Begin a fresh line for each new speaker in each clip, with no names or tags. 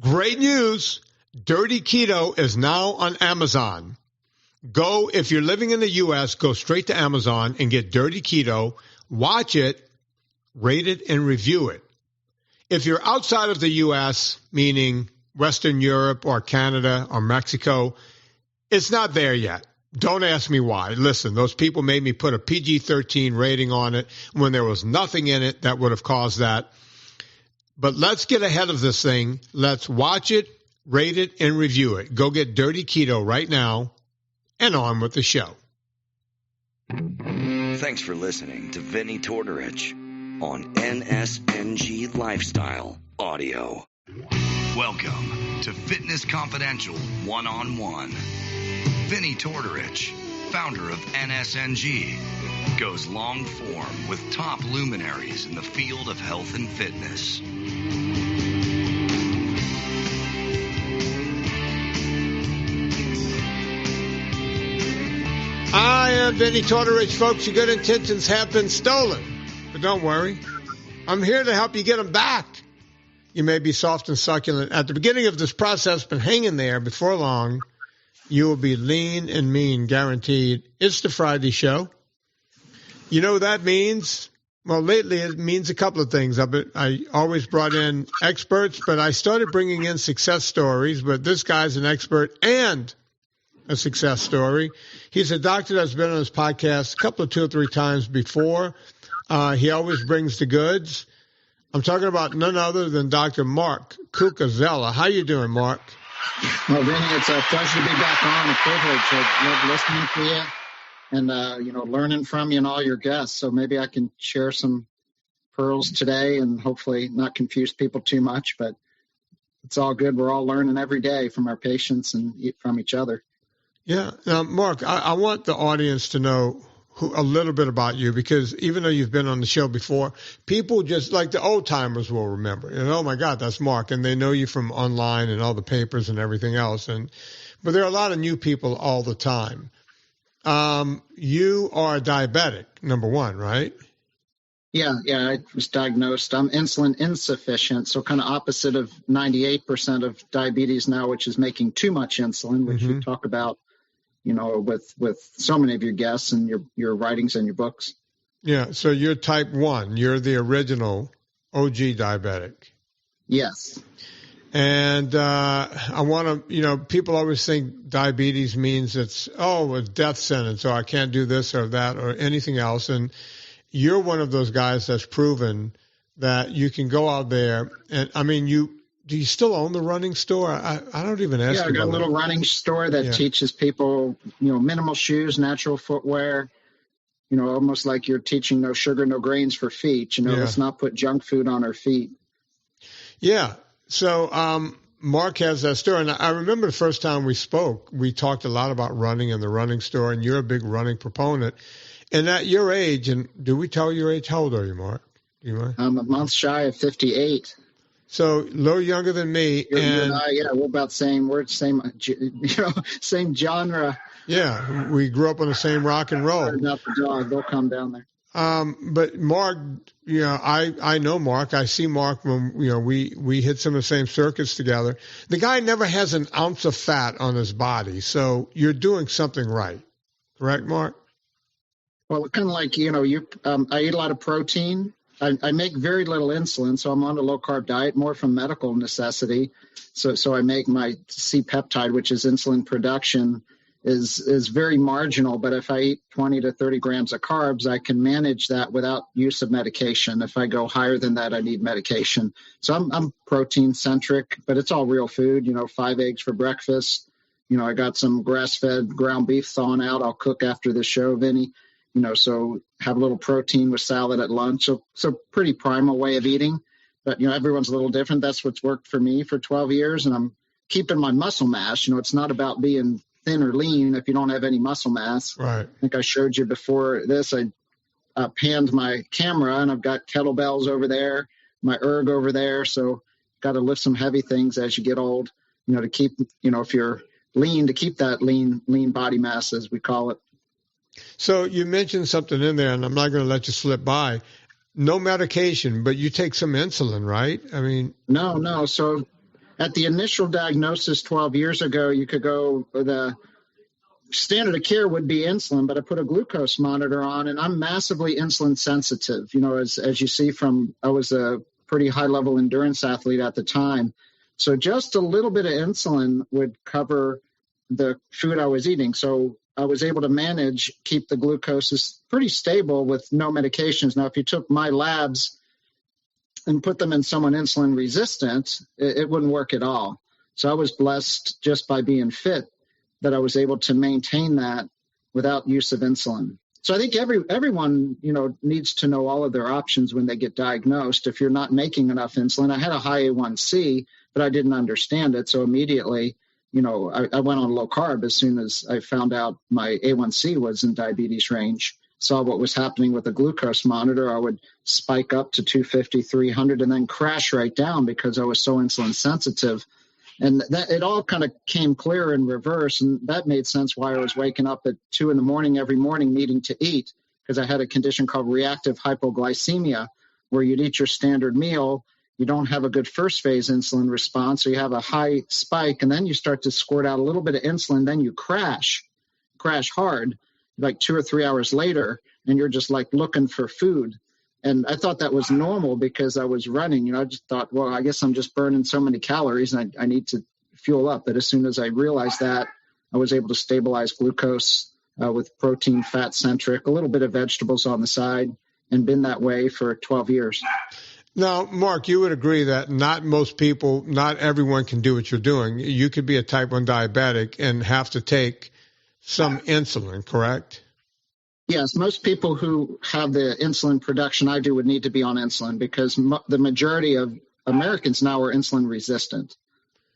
Great news. Dirty Keto is now on Amazon. If you're living in the U.S., go straight to Amazon and get Dirty Keto. Watch it, rate it, and review it. If you're outside of the U.S., meaning Western Europe or Canada or Mexico, it's not there yet. Don't ask me why. Listen, those people made me put a PG-13 rating on it when there was nothing in it that would have caused that. But let's get ahead of this thing. Let's watch it, rate it, and review it. Go get Dirty Keto right now, and on with the show.
Thanks for listening to Vinny Tortorich on NSNG Lifestyle Audio. Welcome to Fitness Confidential One-on-One. Vinny Tortorich, founder of NSNG, goes long form with top luminaries in the field of health and fitness.
I am Vinny Tortorich, folks. Your good intentions have been stolen. But don't worry. I'm here to help you get them back. You may be soft and succulent at the beginning of this process, but hang in there. Before long, you will be lean and mean, guaranteed. It's the Friday show. You know what that means? Well, lately it means a couple of things. I always brought in experts, but I started bringing in success stories. But this guy's an expert and a success story. He's a doctor that's been on this podcast a couple of 2 or 3 times before. He always brings the goods. I'm talking about none other than Dr. Mark Cucuzzella. How you doing, Mark?
Well, Vinny, it's a pleasure to be back on, a privilege. I love listening to you and, learning from you and all your guests. So maybe I can share some pearls today and hopefully not confuse people too much, but it's all good. We're all learning every day from our patients and from each other.
Yeah. Now, Mark, I want the audience to know a little bit about you, because even though you've been on the show before, people just like the old timers will remember. And oh my God, that's Mark, and they know you from online and all the papers and everything else. But there are a lot of new people all the time. You are diabetic, number one, right?
Yeah, I was diagnosed. I'm insulin insufficient, so kind of opposite of 98% of diabetes now, which is making too much insulin, which you talk about, with so many of your guests and your writings and your books.
Yeah, so you're type 1. You're the original OG diabetic.
Yes.
And I want to, people always think diabetes means it's a death sentence, or I can't do this or that or anything else. And you're one of those guys that's proven that you can go out there and, do you still own the running store? I don't even ask you.
Yeah, I got a little running store that teaches people, minimal shoes, natural footwear, almost like you're teaching no sugar, no grains for feet. Let's not put junk food on our feet. Yeah.
So Mark has that store. And I remember the first time we spoke, we talked a lot about running and the running store, and you're a big running proponent. And at your age, and do we tell your age? How old are you, Mark? Do you mind?
I'm a month shy of 58.
So a little younger than me.
You and I, we're about same genre.
Yeah, we grew up on the same rock and roll.
Enough the dog, they'll come down there.
But Mark, I know Mark. I see Mark when we hit some of the same circuits together. The guy never has an ounce of fat on his body, so you're doing something right, correct, Mark?
Well, kind of like I eat a lot of protein. I make very little insulin, so I'm on a low-carb diet, more from medical necessity. So I make my C-peptide, which is insulin production, is very marginal. But if I eat 20 to 30 grams of carbs, I can manage that without use of medication. If I go higher than that, I need medication. So I'm protein-centric, but it's all real food, 5 eggs for breakfast. I got some grass-fed ground beef thawing out. I'll cook after the show, Vinny. So have a little protein with salad at lunch. So pretty primal way of eating, but, everyone's a little different. That's what's worked for me for 12 years. And I'm keeping my muscle mass. It's not about being thin or lean if you don't have any muscle mass.
Right.
I think I showed you before this, I panned my camera and I've got kettlebells over there, my erg over there. So got to lift some heavy things as you get old, to keep, if you're lean, to keep that lean body mass, as we call it.
So you mentioned something in there, and I'm not going to let you slip by. No medication, but you take some insulin, right?
No. So at the initial diagnosis 12 years ago, you could go, the standard of care would be insulin, but I put a glucose monitor on, and I'm massively insulin sensitive. As you see from, I was a pretty high level endurance athlete at the time. So just a little bit of insulin would cover the food I was eating. So I was able to keep the glucose pretty stable with no medications. Now, if you took my labs and put them in someone insulin resistant, it wouldn't work at all. So I was blessed just by being fit that I was able to maintain that without use of insulin. So I think everyone, needs to know all of their options when they get diagnosed. If you're not making enough insulin, I had a high A1C, but I didn't understand it. So immediately, I went on low carb as soon as I found out my A1C was in diabetes range. Saw what was happening with the glucose monitor. I would spike up to 250, 300, and then crash right down because I was so insulin sensitive. And that it all kind of came clear in reverse, and that made sense why I was waking up at 2 a.m. every morning needing to eat, because I had a condition called reactive hypoglycemia, where you'd eat your standard meal, you don't have a good first phase insulin response, so you have a high spike, and then you start to squirt out a little bit of insulin, then you crash hard, like 2 or 3 hours later, and you're just like looking for food. And I thought that was normal because I was running. I just thought, well, I guess I'm just burning so many calories and I need to fuel up. But as soon as I realized that, I was able to stabilize glucose with protein, fat-centric, a little bit of vegetables on the side, and been that way for 12 years.
Now, Mark, you would agree that not everyone can do what you're doing. You could be a type 1 diabetic and have to take some insulin, correct?
Yes, most people who have the insulin production I do would need to be on insulin because the majority of Americans now are insulin resistant,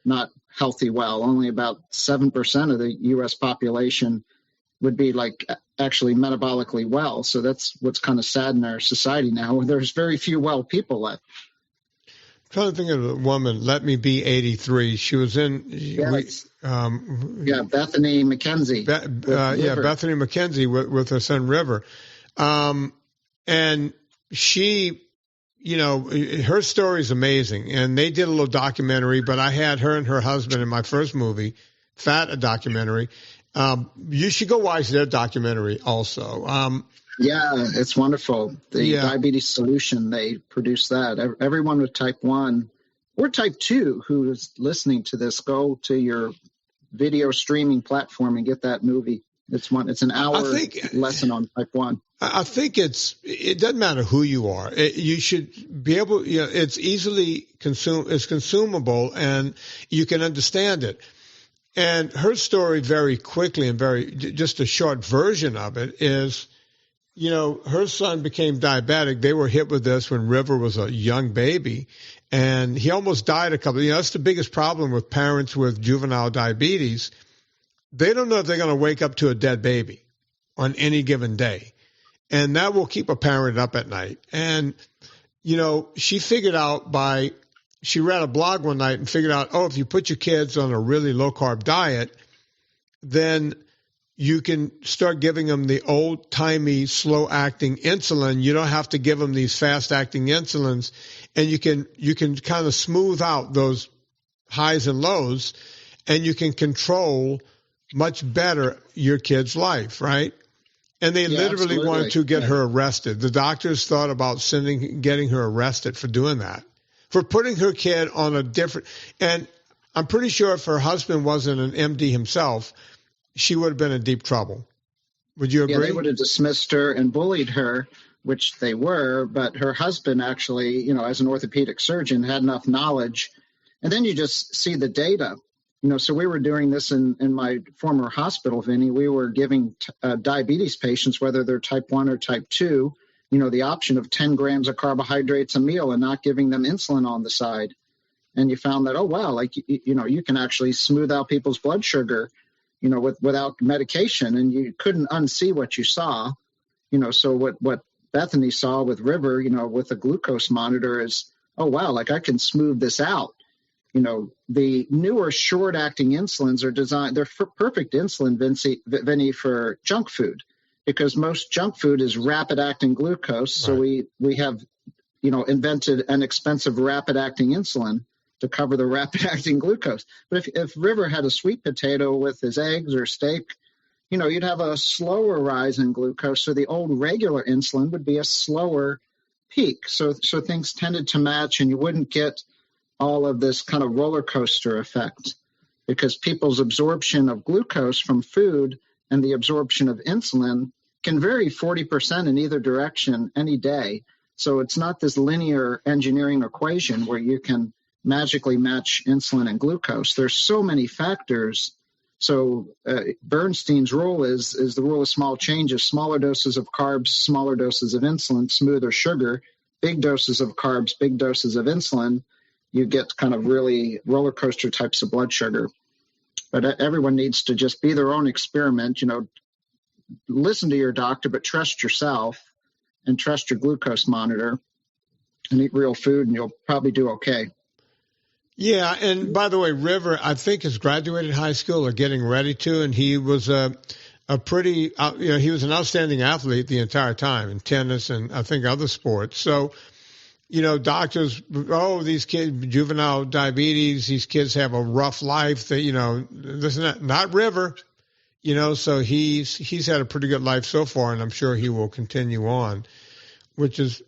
not healthy well. Only about 7% of the U.S. population would be actually metabolically well. So that's what's kind of sad in our society now. There's very few well people left.
I'm trying to think of a woman, Let Me Be 83. She was in...
Bethany McKenzie.
Bethany McKenzie with her son River. And she, her story is amazing. And they did a little documentary, but I had her and her husband in my first movie, a documentary. You should go watch their documentary also.
It's wonderful. The Diabetes Solution, they produced that. Everyone with type 1 or type 2 who is listening to this, go to your video streaming platform and get that movie. It's an hour lesson on type 1.
I think it doesn't matter who you are. You should be able, it's easily it's consumable and you can understand it. And her story very quickly and just a short version of it is, her son became diabetic. They were hit with this when River was a young baby, and he almost died that's the biggest problem with parents with juvenile diabetes. They don't know if they're going to wake up to a dead baby on any given day. And that will keep a parent up at night. And, she figured out she read a blog one night and figured out, if you put your kids on a really low-carb diet, then you can start giving them the old-timey, slow-acting insulin. You don't have to give them these fast-acting insulins, and you can kind of smooth out those highs and lows, and you can control much better your kid's life, right? And they literally wanted to get her arrested. The doctors thought about getting her arrested for doing that, for putting her kid on a different. And I'm pretty sure if her husband wasn't an MD himself, she would have been in deep trouble. Would you agree?
Yeah, they would have dismissed her and bullied her, which they were. But her husband actually, as an orthopedic surgeon, had enough knowledge. And then you just see the data. So we were doing this in my former hospital, Vinny. We were giving diabetes patients, whether they're type 1 or type 2, the option of 10 grams of carbohydrates a meal and not giving them insulin on the side. And you found that, you can actually smooth out people's blood sugar, without medication. And you couldn't unsee what you saw. So what Bethany saw with River, with a glucose monitor is, I can smooth this out. The newer short-acting insulins are designed, they're perfect insulin, Vinny, for junk food, because most junk food is rapid-acting glucose. Right. So we have, invented an expensive rapid-acting insulin, to cover the rapid acting glucose. But if River had a sweet potato with his eggs or steak, you'd have a slower rise in glucose. So the old regular insulin would be a slower peak. So things tended to match, and you wouldn't get all of this kind of roller coaster effect, because people's absorption of glucose from food and the absorption of insulin can vary 40% in either direction any day. So it's not this linear engineering equation where you can magically match insulin and glucose. There's so many factors. So Bernstein's rule is the rule of small changes: smaller doses of carbs, smaller doses of insulin, smoother sugar, big doses of carbs, big doses of insulin. You get kind of really roller coaster types of blood sugar. But everyone needs to just be their own experiment. Listen to your doctor, but trust yourself and trust your glucose monitor and eat real food, and you'll probably do okay.
Yeah, and by the way, River, I think, has graduated high school or getting ready to, and he was he was an outstanding athlete the entire time in tennis and I think other sports. So, doctors, these kids, juvenile diabetes, these kids have a rough life. This and that. Not River, so he's had a pretty good life so far, and I'm sure he will continue on, which is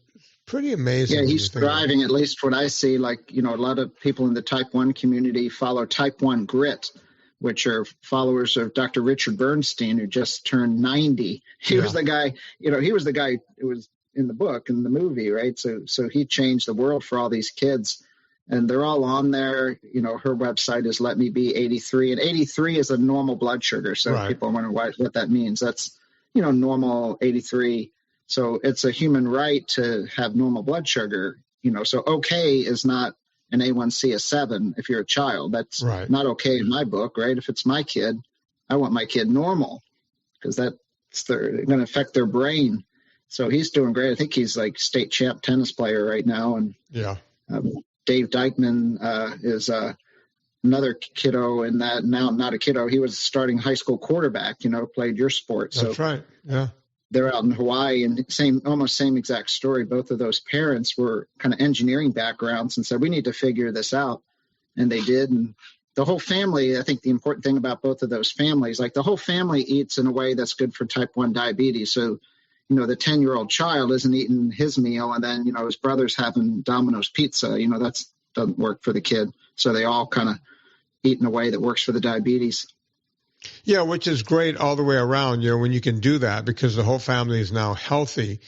pretty amazing.
Yeah, he's thriving, at least what I see. Like, a lot of people in the type 1 community follow type 1 grit, which are followers of Dr. Richard Bernstein, who just turned 90. He was the guy, he was the guy who was in the book, in the movie, right? So he changed the world for all these kids, and they're all on there. Her website is Let Me Be 83, and 83 is a normal blood sugar. So right. People wonder what that means. That's, normal 83. So it's a human right to have normal blood sugar, so okay is not an A1C of 7 if you're a child. That's right. Not okay in my book, right? If it's my kid, I want my kid normal, because that's going to affect their brain. So he's doing great. I think he's like state champ tennis player right now. And yeah, Dave Dykman is another kiddo in that. Now, not a kiddo. He was starting high school quarterback, played your sport. So
that's right. Yeah.
They're out in Hawaii, and almost same exact story. Both of those parents were kind of engineering backgrounds and said, we need to figure this out. And they did. And the whole family, I think the important thing about both of those families, like the whole family eats in a way that's good for type 1 diabetes. So, the 10-year-old child isn't eating his meal, and then, his brother's having Domino's pizza. That doesn't work for the kid. So they all kind of eat in a way that works for the diabetes.
Yeah, which is great all the way around, when you can do that, because the whole family is now healthy.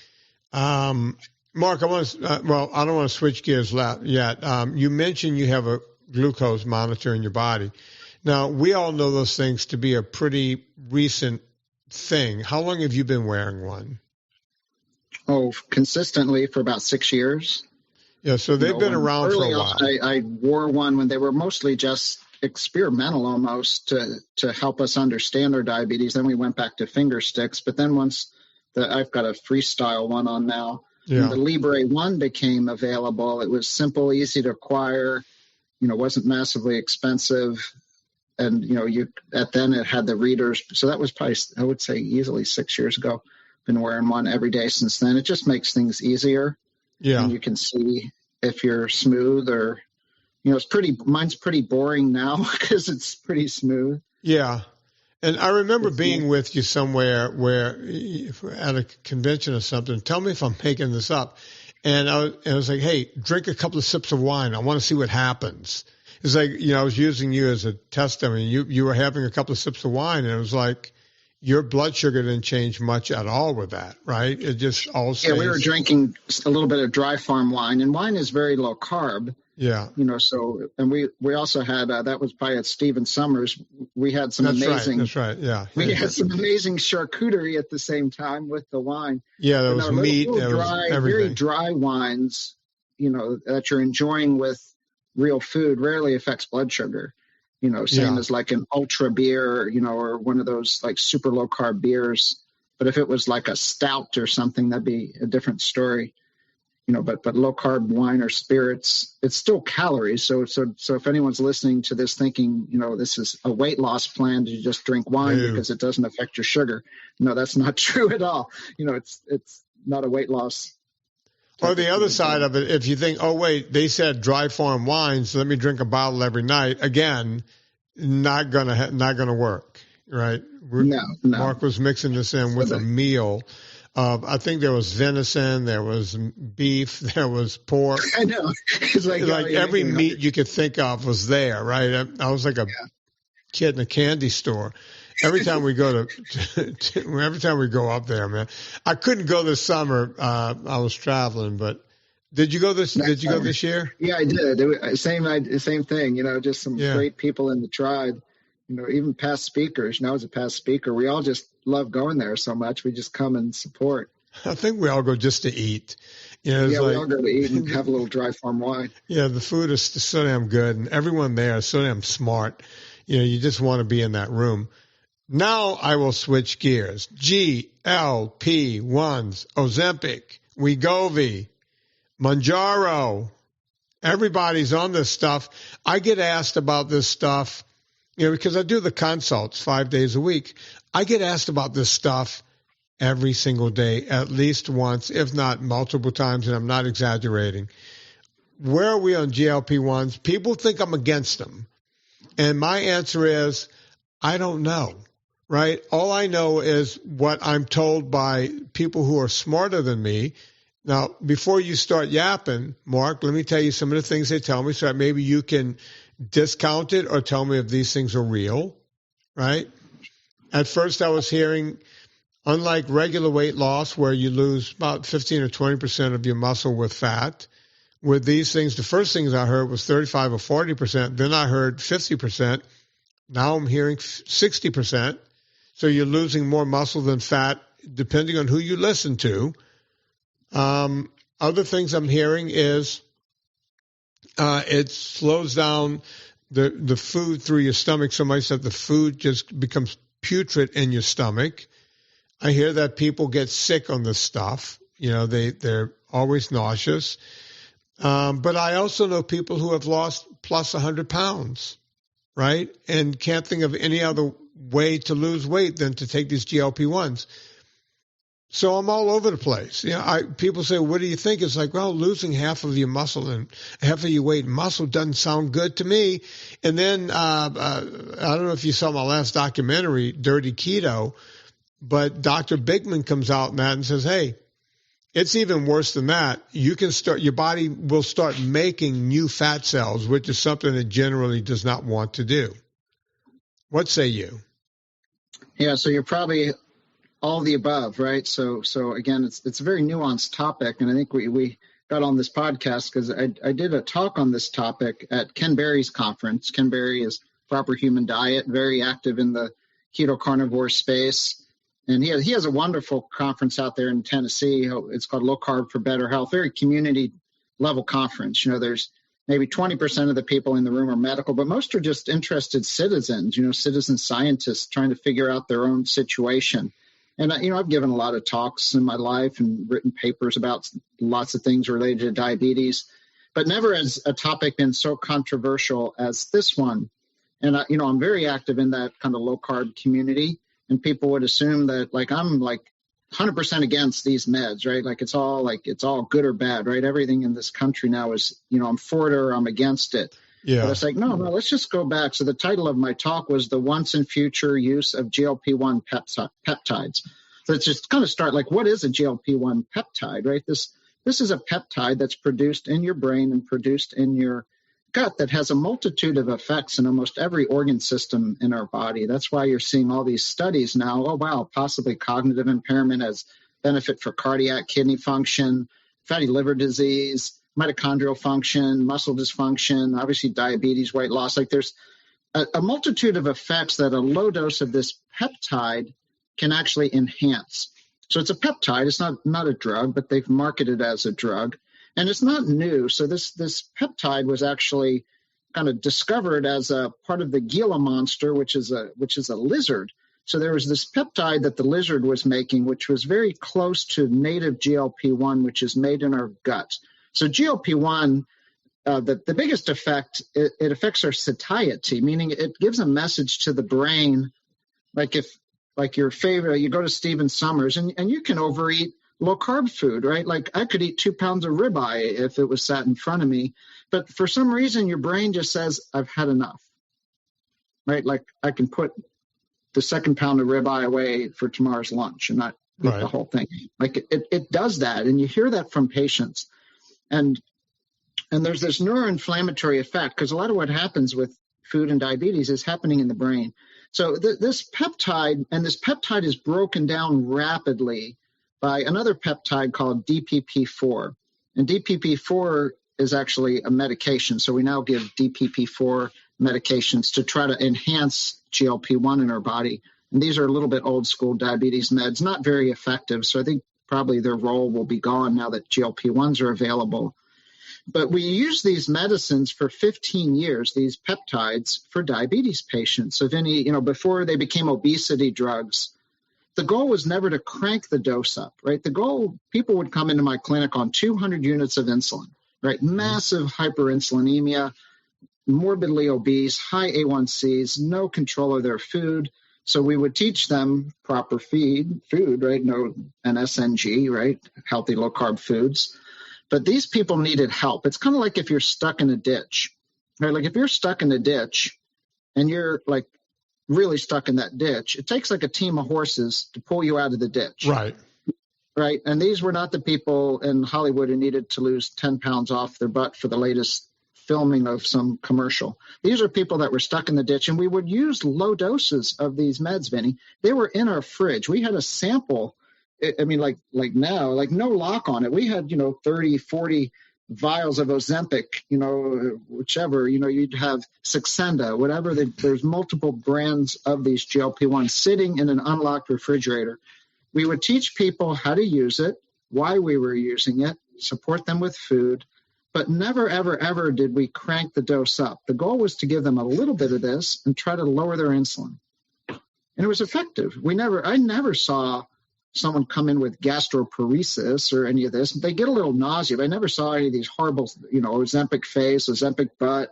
Mark, I don't want to switch gears yet. You mentioned you have a glucose monitor in your body. Now, we all know those things to be a pretty recent thing. How long have you been wearing one?
Oh, consistently for about 6 years.
Yeah, so they've been around for a while.
I wore one when they were mostly just experimental almost to help us understand our diabetes. Then we went back to finger sticks. But then I've got a freestyle one on now. Yeah. When the Libre 1 became available, it was simple, easy to acquire, wasn't massively expensive. And, then it had the readers. So that was probably, I would say, easily 6 years ago. Been wearing one every day since then. It just makes things easier. Yeah. And you can see if you're smooth or, mine's pretty boring now because it's pretty smooth.
Yeah. And I remember being with you somewhere at a convention or something. Tell me if I'm making this up. And I was like, hey, drink a couple of sips of wine. I want to see what happens. It's like, I was using you as a test. I mean, you were having a couple of sips of wine, and it was like your blood sugar didn't change much at all with that, right? It just all stays.
Yeah, we were drinking a little bit of dry farm wine, and wine is very low carb.
Yeah.
So, and we also had, that was by Stephen Summers. We had some amazing.
That's right. Yeah.
We had some amazing charcuterie at the same time with the wine.
Yeah, there was meat. There was everything.
Very dry wines, that you're enjoying with real food rarely affects blood sugar. Same as like an ultra beer, or one of those like super low carb beers. But if it was like a stout or something, that'd be a different story. But low carb wine or spirits, it's still calories. So if anyone's listening to this thinking, this is a weight loss plan to just drink wine because it doesn't affect your sugar. No, that's not true at all. It's not a weight loss.
Or the other side of it, if you think, oh, wait, they said dry farm wines, let me drink a bottle every night. Again, not gonna work, right?
No.
Mark was mixing this in with a meal. I think there was venison, there was beef, there was pork.
I know. It's like
every meat you could think of was there, right? I was like a kid in a candy store. Every time we go every time we go up there, man. I couldn't go this summer. I was traveling, but did you go this year?
Yeah, I did. Same thing. Just some great people in the tribe. Even past speakers. I was a past speaker. We all just love going there so much. We just come and support.
I think we all go just to eat.
We all go to eat and have a little dry farm wine. Yeah,
the food is so damn good, and everyone there is so damn smart. You just want to be in that room. Now I will switch gears. GLP-1s, Ozempic, Wegovy, Mounjaro. Everybody's on this stuff. I get asked about this stuff, because I do the consults 5 days a week. I get asked about this stuff every single day, at least once, if not multiple times, and I'm not exaggerating. Where are we on GLP-1s? People think I'm against them. And my answer is, I don't know. Right? All I know is what I'm told by people who are smarter than me. Now, before you start yapping, Mark, let me tell you some of the things they tell me so that maybe you can discount it or tell me if these things are real, right? At first I was hearing, unlike regular weight loss where you lose about 15 or 20% of your muscle with fat, with these things, the first things I heard was 35 or 40%. Then I heard 50%. Now I'm hearing 60%. So you're losing more muscle than fat, depending on who you listen to. Other things I'm hearing is it slows down the food through your stomach so much that the food just becomes putrid in your stomach. I hear that people get sick on this stuff. They're always nauseous. But I also know people who have lost plus 100 pounds, right? And can't think of any other way to lose weight than to take these GLP-1s. So I'm all over the place. People say, what do you think? It's like, well, losing half of your muscle and half of your weight and muscle doesn't sound good to me. And then I don't know if you saw my last documentary, Dirty Keto, but Dr. Bigman comes out in that and says, hey, it's even worse than that. Your body will start making new fat cells, which is something it generally does not want to do. What say you?
Yeah, so you're probably all the above, right? So again, it's a very nuanced topic, and I think we got on this podcast because I did a talk on this topic at Ken Berry's conference. Ken Berry is Proper Human Diet, very active in the keto carnivore space, and he has a wonderful conference out there in Tennessee. It's called Low Carb for Better Health, very community level conference. There's maybe 20% of the people in the room are medical, but most are just interested citizens, citizen scientists trying to figure out their own situation. And, I've given a lot of talks in my life and written papers about lots of things related to diabetes, but never has a topic been so controversial as this one. And, I'm very active in that kind of low carb community, and people would assume that I'm 100% against these meds, right? It's all good or bad, right? Everything in this country now is, I'm for it or I'm against it.
Yeah.
But it's no, let's just go back. So the title of my talk was the once and future use of GLP-1 peptides. So let's just kind of start what is a GLP-1 peptide, right? This is a peptide that's produced in your brain and produced in your gut that has a multitude of effects in almost every organ system in our body. That's why you're seeing all these studies now. Oh, wow, possibly cognitive impairment has benefit for cardiac, kidney function, fatty liver disease, mitochondrial function, muscle dysfunction, obviously diabetes, weight loss. There's a multitude of effects that a low dose of this peptide can actually enhance. So it's a peptide. It's not a drug, but they've marketed it as a drug. And it's not new. So this peptide was actually kind of discovered as a part of the Gila monster, which is a lizard. So there was this peptide that the lizard was making, which was very close to native GLP-1, which is made in our gut. So GLP-1, the biggest effect, it affects our satiety, meaning it gives a message to the brain, if your favorite, you go to Stephen Summers and you can overeat low carb food, right? Like I could eat 2 pounds of ribeye if it was sat in front of me. But for some reason, your brain just says, I've had enough, right? Like I can put the second pound of ribeye away for tomorrow's lunch and not eat the whole thing. Like it does that. And you hear that from patients. And there's this neuroinflammatory effect, because a lot of what happens with food and diabetes is happening in the brain. So this peptide is broken down rapidly by another peptide called DPP4. And DPP4 is actually a medication. So we now give DPP4 medications to try to enhance GLP-1 in our body. And these are a little bit old school diabetes meds, not very effective. So I think probably their role will be gone now that GLP-1s are available. But we use these medicines for 15 years, these peptides, for diabetes patients. So before they became obesity drugs, the goal was never to crank the dose up, right? The goal, people would come into my clinic on 200 units of insulin, right? Massive hyperinsulinemia, morbidly obese, high A1Cs, no control of their food. So we would teach them proper food, right? No NSNG, right? Healthy low carb foods. But these people needed help. It's kind of like if you're stuck in a ditch, right? Like if you're stuck in a ditch and you're like really stuck in that ditch, it takes like a team of horses to pull you out of the ditch.
Right.
Right. And these were not the people in Hollywood who needed to lose 10 pounds off their butt for the latest filming of some commercial. These are people that were stuck in the ditch, and we would use low doses of these meds, Vinny. They were in our fridge. We had a sample. I mean, like now, like no lock on it. We had, 30, 40 vials of Ozempic, whichever, you'd have Saxenda, whatever. There's multiple brands of these GLP-1s sitting in an unlocked refrigerator. We would teach people how to use it, why we were using it, support them with food, but never, ever, ever did we crank the dose up. The goal was to give them a little bit of this and try to lower their insulin. And it was effective. I never saw someone come in with gastroparesis or any of this. They get a little nausea. I never saw any of these horrible, Ozempic face, Ozempic butt,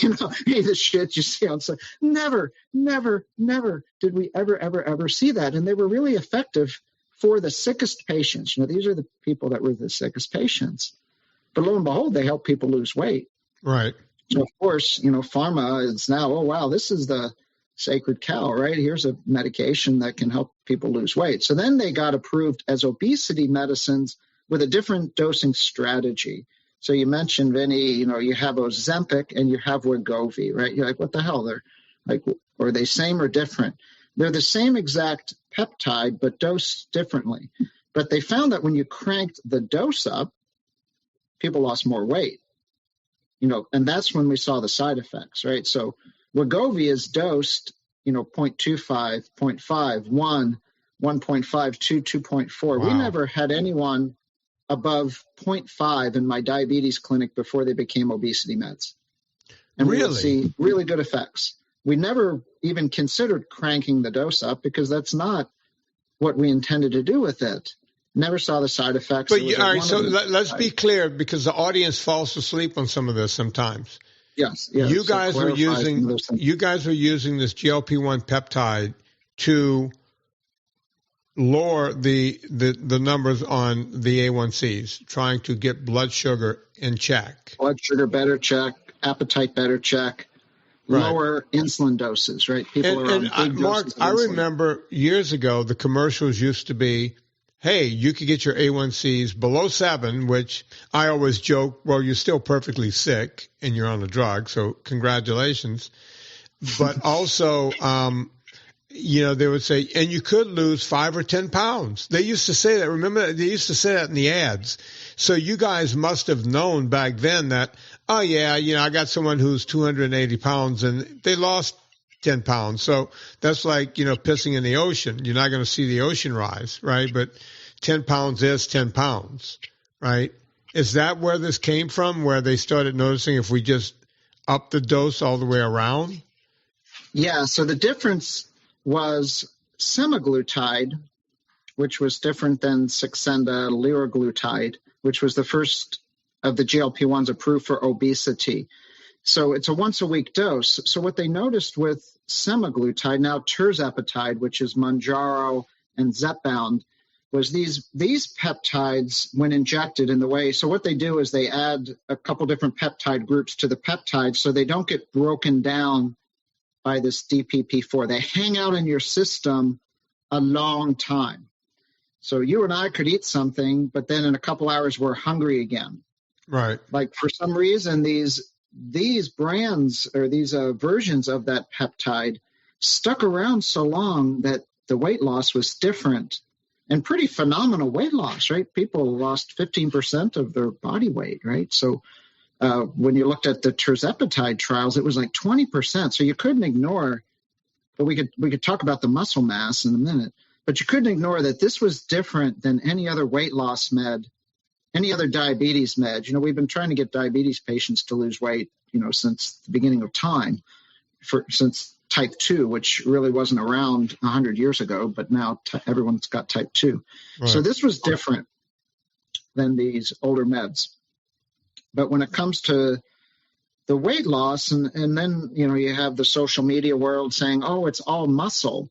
any of the shit you see on site. Never did we ever see that. And they were really effective for the sickest patients. These are the people that were the sickest patients. But lo and behold, they help people lose weight.
Right.
So, of course, pharma is now, oh, wow, this is the sacred cow, right? Here's a medication that can help people lose weight. So then they got approved as obesity medicines with a different dosing strategy. So you mentioned, Vinny, you have Ozempic and you have Wegovy, right? You're like, what the hell? They're like, are they same or different? They're the same exact peptide, but dosed differently. But they found that when you cranked the dose up, people lost more weight, and that's when we saw the side effects, right? So Wegovy is dosed, 0.25, 0.5, 1, 1.5, 2, 2.4.
Wow.
We never had anyone above 0.5 in my diabetes clinic before they became obesity meds. And
really?
We would see really good effects. We never even considered cranking the dose up because that's not what we intended to do with it. Never saw the side effects.
But all right, so let's be clear, because the audience falls asleep on some of this sometimes.
Yes.
You guys were using this GLP-1 peptide to lower the numbers on the A1Cs, trying to get blood sugar in check.
Blood sugar better check, appetite better check, lower insulin doses, right? People are on big
Mark,
doses of
I
insulin.
remember years ago the commercials used to be, hey, you could get your A1Cs below 7, which I always joke, well, you're still perfectly sick and you're on a drug, so congratulations. But also, they would say, and you could lose 5 or 10 pounds. They used to say that. Remember, they used to say that in the ads. So you guys must have known back then that, oh, yeah, I got someone who's 280 pounds and they lost 10 pounds. So that's like, pissing in the ocean. You're not going to see the ocean rise, right? But 10 pounds is 10 pounds, right? Is that where this came from, where they started noticing if we just up the dose all the way around?
Yeah, so the difference was semaglutide, which was different than Saxenda, liraglutide, which was the first of the GLP-1s approved for obesity. So it's a once-a-week dose. So what they noticed with semaglutide, now tirzepatide, which is Mounjaro and Zepbound, was these peptides, when injected in the way, so what they do is they add a couple different peptide groups to the peptides so they don't get broken down by this DPP4. They hang out in your system a long time. So you and I could eat something, but then in a couple hours we're hungry again.
Right.
Like for some reason, these brands or these versions of that peptide stuck around so long that the weight loss was different and pretty phenomenal weight loss, right? People lost 15% of their body weight, right? So when you looked at the tirzepatide trials, it was like 20%. So you couldn't ignore, but we could talk about the muscle mass in a minute, but you couldn't ignore that this was different than any other weight loss med, any other diabetes med. We've been trying to get diabetes patients to lose weight, since the beginning of time, since type 2, which really wasn't around 100 years ago, but now everyone's got type 2. Right. So this was different than these older meds. But when it comes to the weight loss, and then, you have the social media world saying, oh, it's all muscle.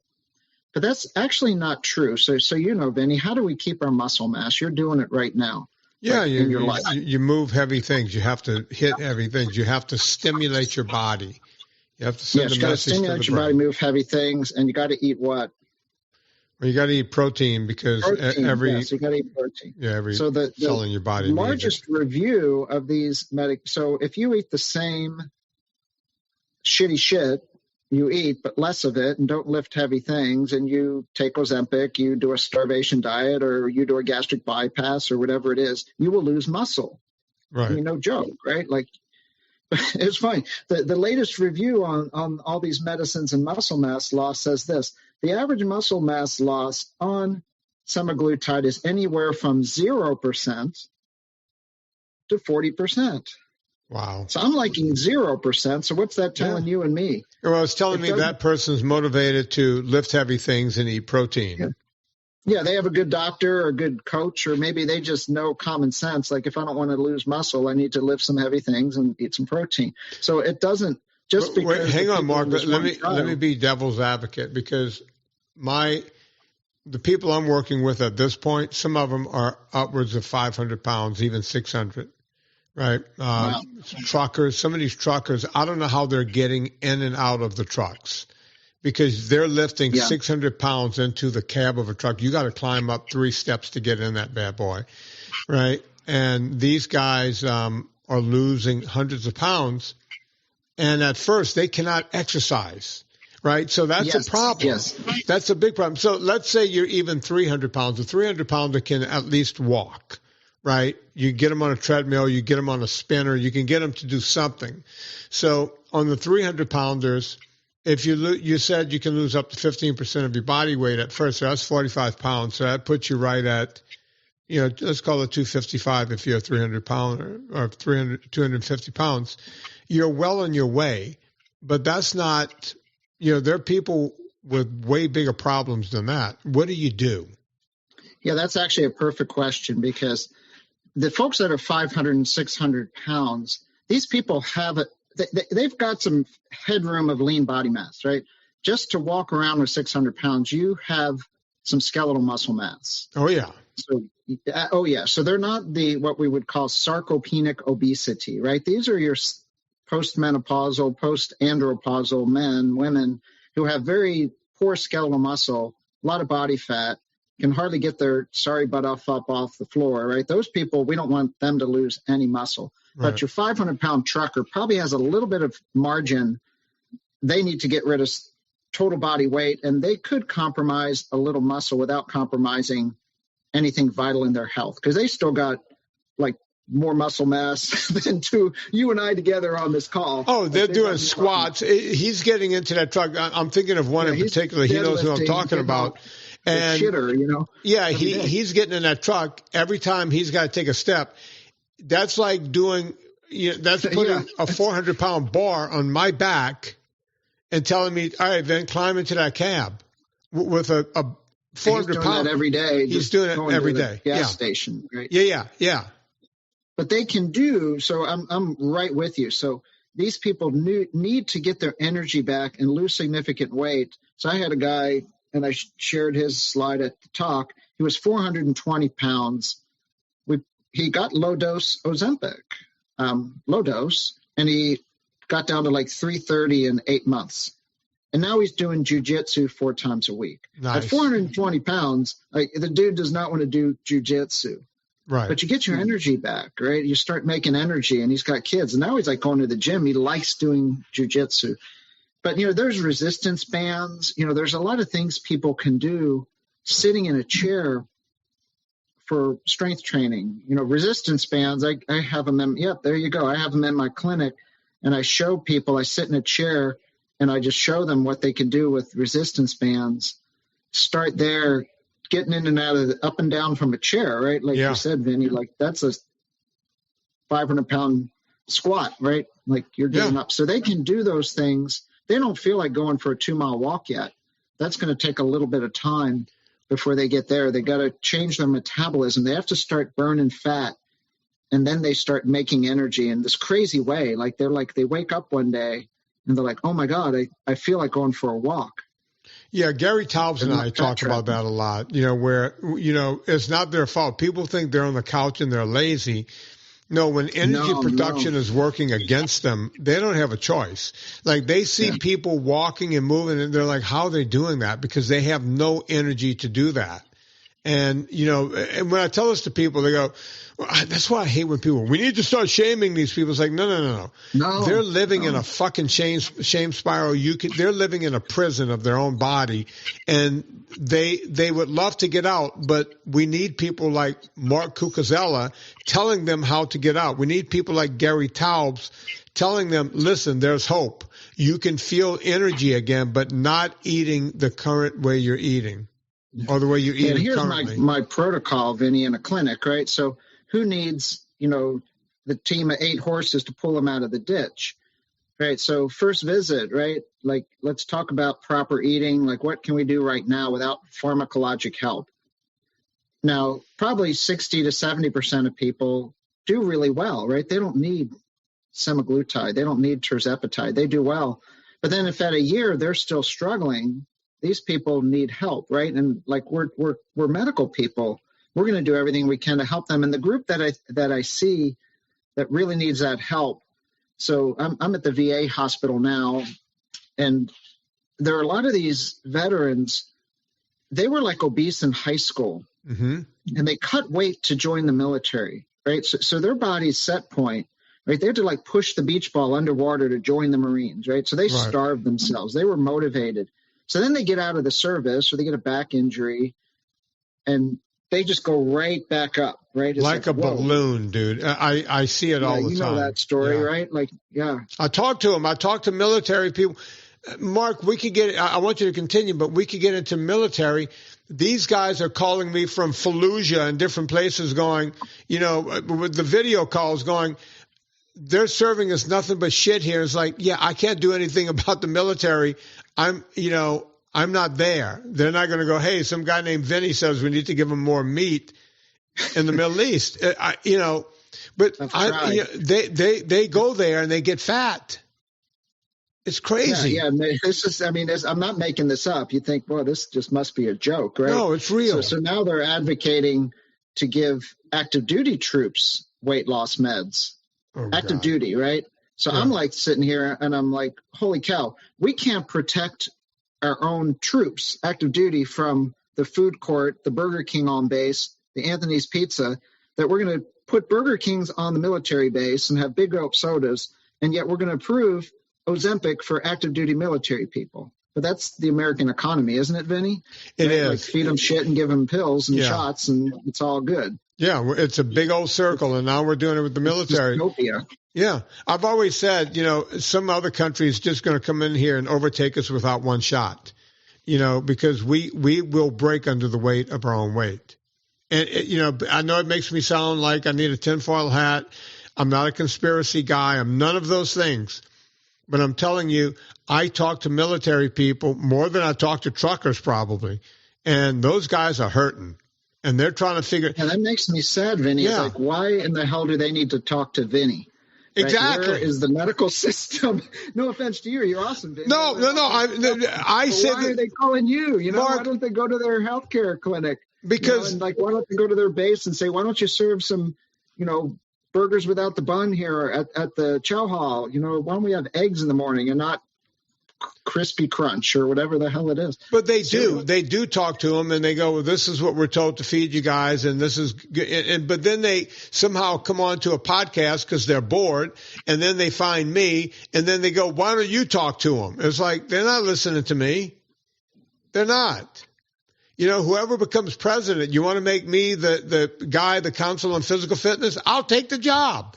But that's actually not true. So Vinny, how do we keep our muscle mass? You're doing it right now.
Yeah, you move heavy things. You have to hit heavy things. You have to stimulate your body. You have to send a message to the brain. Yes, you got to stimulate your body,
move heavy things, and you got to eat what?
Well, you got to eat protein because
you got to eat protein.
Yeah, every cell in your body.
The largest review of these so if you eat the same shitty shit you eat, but less of it, and don't lift heavy things, and you take Ozempic, you do a starvation diet, or you do a gastric bypass, or whatever it is, you will lose muscle.
Right.
I mean, no joke, right? Like, it's funny. The latest review on all these medicines and muscle mass loss says this: the average muscle mass loss on semaglutide is anywhere from 0% to 40%.
Wow.
So I'm liking 0%. So what's that telling you and me?
Well, it's telling me that person's motivated to lift heavy things and eat protein.
Yeah, they have a good doctor or a good coach, or maybe they just know common sense. Like, if I don't want to lose muscle, I need to lift some heavy things and eat some protein. So it doesn't just because.
Wait, hang on, Mark. Let me be devil's advocate, because the people I'm working with at this point, some of them are upwards of 500 pounds, even 600. Right.
Wow.
Truckers, some of these truckers, I don't know how they're getting in and out of the trucks, because they're lifting 600 pounds into the cab of a truck. You got to climb up 3 steps to get in that bad boy. Right. And these guys are losing hundreds of pounds. And at first they cannot exercise. Right. So that's a problem.
Yes.
That's a big problem. So let's say you're even 300 pounds. A 300 pounder can at least walk. Right? You get them on a treadmill, you get them on a spinner, you can get them to do something. So on the 300 pounders, if you said you can lose up to 15% of your body weight at first, so that's 45 pounds. So that puts you right at, let's call it 255 if you're a 300 pounder, or 250 pounds. You're well on your way, but that's not, there are people with way bigger problems than that. What do you do?
Yeah, that's actually a perfect question, because the folks that are 500 and 600 pounds, these people they've got some headroom of lean body mass, right? Just to walk around with 600 pounds, you have some skeletal muscle mass.
Oh, yeah.
So they're not what we would call sarcopenic obesity, right? These are your postmenopausal, post-andropausal men, women who have very poor skeletal muscle, a lot of body fat, can hardly get their sorry butt off the floor, right? Those people, we don't want them to lose any muscle. Right. But your 500-pound trucker probably has a little bit of margin. They need to get rid of total body weight, and they could compromise a little muscle without compromising anything vital in their health, because they still got like more muscle mass than you and I together on this call.
Oh, they're doing squats. He's getting into that truck. I'm thinking of one in particular. He knows who I'm talking about. And
shitter,
Yeah, he's getting in that truck. Every time he's got to take a step, that's like doing, that's putting a 400-pound bar on my back and telling me, all right, then climb into that cab with a 400 pound
every day.
He's doing it every day.
Gas station, right?
Yeah.
But they can do so. I'm right with you. So these people need to get their energy back and lose significant weight. So I had a guy and I shared his slide at the talk. He was 420 pounds. He got low dose Ozempic, low dose, and he got down to like 330 in 8 months. And now he's doing jujitsu 4 times a week.
Nice.
At 420 pounds, like, the dude does not want to do jujitsu.
Right.
But you get your energy back, right? You start making energy, and he's got kids. And now he's like going to the gym. He likes doing jujitsu. But, there's resistance bands. There's a lot of things people can do sitting in a chair for strength training. Resistance bands, I have them there you go. I have them in my clinic, and I show people, I sit in a chair, and I just show them what they can do with resistance bands. Start there, getting in and out of up and down from a chair, right? Like you said, Vinny, like that's a 500-pound squat, right? Like you're getting up. So they can do those things. They don't feel like going for a 2-mile walk yet. That's going to take a little bit of time before they get there. They got to change their metabolism. They have to start burning fat, and then they start making energy in this crazy way. Like they wake up one day and they're like, oh my God, I feel like going for a walk.
Yeah, Gary Taubes and I talk about that a lot, where, it's not their fault. People think they're on the couch and they're lazy. No, when energy production is working against them, they don't have a choice. Like they see people walking and moving, and they're like, how are they doing that? Because they have no energy to do that. And, and when I tell this to people, they go, well, that's why I hate when people, we need to start shaming these people. It's like, no. They're living in a fucking shame spiral. They're living in a prison of their own body, and they would love to get out, but we need people like Mark Cucuzzella telling them how to get out. We need people like Gary Taubes telling them, listen, there's hope. You can feel energy again, but not eating the current way you're eating. Or the way you eat.
And here's
currently.
my protocol, Vinny, in a clinic, right? So who needs, the team of 8 horses to pull them out of the ditch, right? So first visit, right? Like, let's talk about proper eating. Like, what can we do right now without pharmacologic help? Now, probably 60 to 70% of people do really well, right? They don't need semaglutide. They don't need tirzepatide. They do well. But then if at a year they're still struggling, these people need help, right? And like we're medical people. We're going to do everything we can to help them. And the group that I see that really needs that help. So I'm at the VA hospital now, and there are a lot of these veterans. They were like obese in high school, and they cut weight to join the military, right? So their body's set point, right? They had to like push the beach ball underwater to join the Marines, right? So they starved themselves. They were motivated. So then they get out of the service, or they get a back injury, and they just go right back up, right? It's
like a balloon, dude. I see it all the time.
You know that story, right? Like,
I talk to them. I talk to military people. Mark, we could get, I want you to continue, but we could get into military. These guys are calling me from Fallujah and different places going, with the video calls going, they're serving us nothing but shit here. It's like, I can't do anything about the military. I'm not there. They're not going to go, hey, some guy named Vinny says we need to give him more meat in the Middle East. But they go there and they get fat. It's crazy.
Yeah. I'm not making this up. You think, well, this just must be a joke, right?
No, it's real.
So now they're advocating to give active duty troops weight loss meds. Active duty, right? So I'm like sitting here and I'm like, holy cow, we can't protect our own troops, active duty, from the food court, the Burger King on base, the Anthony's Pizza, that we're going to put Burger Kings on the military base and have big gulp sodas, and yet we're going to approve Ozempic for active duty military people. But that's the American economy, isn't it, Vinny?
It is.
Like feed them shit and give them pills and shots, and it's all good.
Yeah, it's a big old circle, and now we're doing it with the military.
Dystopia.
Yeah. I've always said, some other country is just going to come in here and overtake us without one shot, because we will break under the weight of our own weight. And, I know it makes me sound like I need a tinfoil hat. I'm not a conspiracy guy. I'm none of those things. But I'm telling you, I talk to military people more than I talk to truckers probably. And those guys are hurting. And they're trying to figure.
And that makes me sad, Vinny. It's like, why in the hell do they need to talk to Vinny?
Exactly.
Where is the medical system? No offense to you. You're awesome, Vinny.
No. I said,
why are they calling you?
Mark,
why don't they go to their healthcare clinic?
Because
and why don't they go to their base and say, why don't you serve some, burgers without the bun here at the chow hall? Why don't we have eggs in the morning and not crispy crunch or whatever the hell it is?
But they do talk to them, and they go, well, this is what we're told to feed you guys, and this is good. But then they somehow come on to a podcast because they're bored, and then they find me, and then they go, why don't you talk to them? It's like, they're not listening to me. They're not. Whoever becomes president, you want to make me the guy, the counsel on physical fitness? I'll take the job.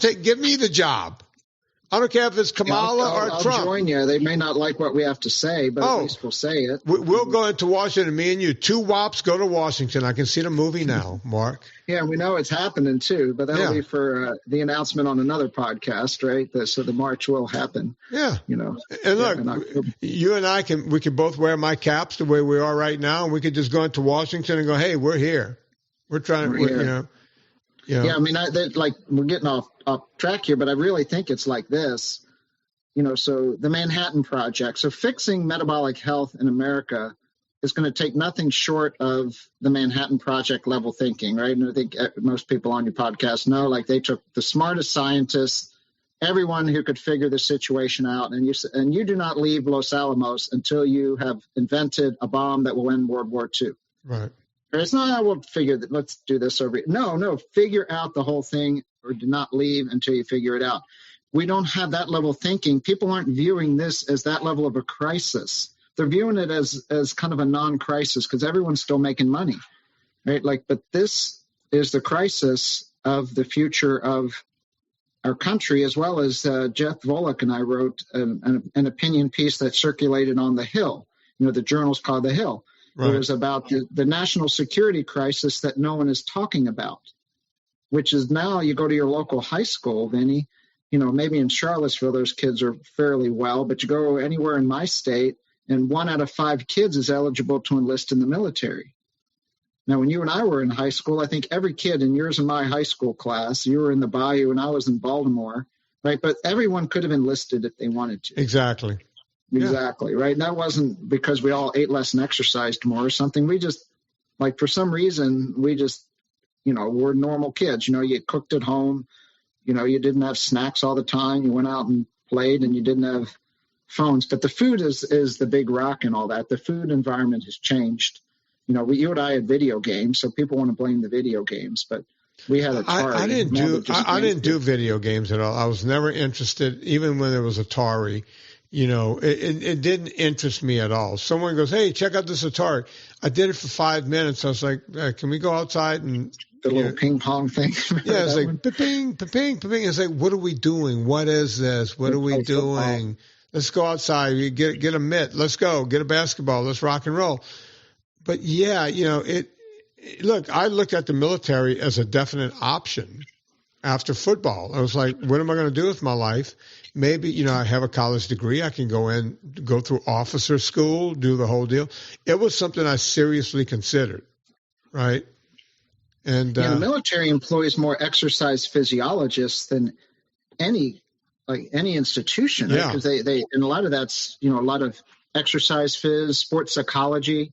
Give me the job. I don't care if it's Kamala or Trump.
I'll join you. They may not like what we have to say, but at least we'll say it.
We'll go into Washington, me and you. 2 WAPs go to Washington. I can see the movie now, Mark.
Yeah, we know it's happening too, but that'll be for the announcement on another podcast, right? So the march will happen.
Yeah. And look, you and I we can both wear my caps the way we are right now, and we could just go into Washington and go, hey, we're here. We're trying to,
Yeah, I mean, we're getting off track here, but I really think it's like this. So the Manhattan Project. So fixing metabolic health in America is going to take nothing short of the Manhattan Project level thinking, right? And I think most people on your podcast know, they took the smartest scientists, everyone who could figure the situation out, and you do not leave Los Alamos until you have invented a bomb that will end World War II.
Right.
It's not, I will figure that, let's do this over. No, figure out the whole thing, or do not leave until you figure it out. We don't have that level of thinking. People aren't viewing this as that level of a crisis. They're viewing it as kind of a non-crisis because everyone's still making money, right? But this is the crisis of the future of our country, as well as Jeff Volek and I wrote an opinion piece that circulated on The Hill. The journal's called The Hill. Right. It was about the national security crisis that no one is talking about, which is now you go to your local high school, Vinny, maybe in Charlottesville, those kids are fairly well, but you go anywhere in my state and 1 out of 5 kids is eligible to enlist in the military. Now, when you and I were in high school, I think every kid in yours and my high school class, you were in the Bayou and I was in Baltimore, right? But everyone could have enlisted if they wanted to.
Exactly.
Exactly, right? And that wasn't because we all ate less and exercised more or something. We just, for some reason, we just, we're normal kids. You cooked at home. You didn't have snacks all the time. You went out and played, and you didn't have phones. But the food is the big rock and all that. The food environment has changed. You and I had video games, so people want to blame the video games, but we had Atari.
I didn't do video games at all. I was never interested, even when there was Atari. It didn't interest me at all. Someone goes, hey, check out this Atari. I did it for 5 minutes. I was like, can we go outside and
the little ping pong thing?
Yeah, it's like ping, ping, ping. It's like, what are we doing? What is this? What are we doing? Let's go outside. You get a mitt. Let's go. Get a basketball. Let's rock and roll. But yeah, look, I looked at the military as a definite option after football. I was like, what am I going to do with my life? Maybe, I have a college degree. I can go through officer school, do the whole deal. It was something I seriously considered, right? And
the military employs more exercise physiologists than any institution, right? Because they and a lot of that's, a lot of exercise phys, sports psychology,